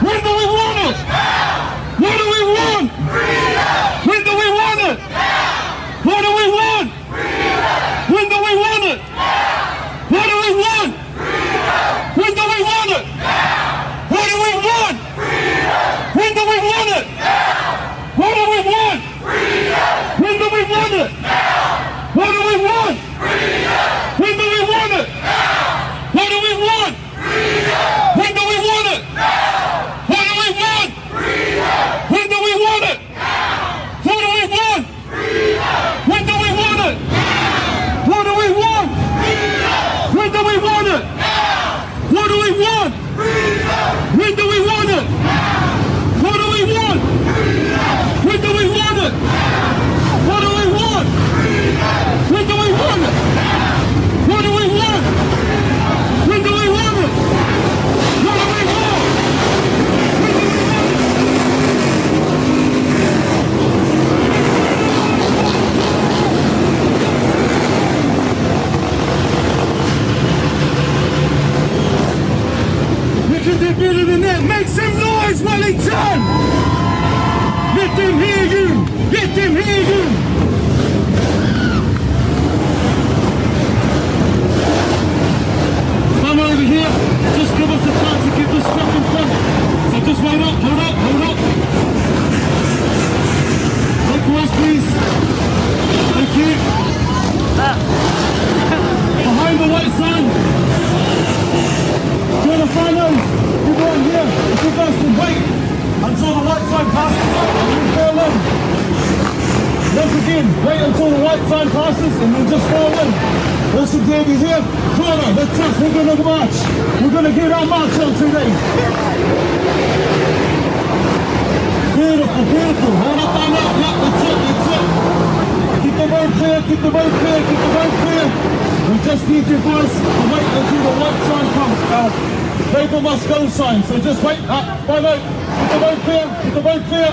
When do we want it? What do we want? When do we want it? What do we want? When do we want it? What do we want? When do we want it? What do we want? When do we want it? What do we want? When do we want it? What do we want? When do we want it? What do we want? When do we want it? What do we want? When do we want it? What do we want? When do we want it? What do we want? When do we want it? What do we want? When do we want it? What do we want? When do we want it? What do we want? When do we want it? What do we want? When do we want it? What do we want? We can do better than that. Make some noise, Wellington! Let them hear you! Let them hear you! Come over here. Just give us a chance to get this truck in front. So just hold up, hold up, hold up. Look close, please. Thank you. Behind the white sign. Do you want to find out? You go in here. If you guys can wait until the white sign passes, you fall in. Once again, wait until the white sign passes and then just fall in. Once again, you hear? Corner, that's us. We're going to march. We're going to get our march on today. Beautiful, beautiful. Hold up on that. Yep, that's it, that's it. Keep the road clear, keep the road clear, keep the road clear. We just need you guys to wait until the white sign comes. Paper must go sign. So just wait. Keep the road clear, keep the road clear.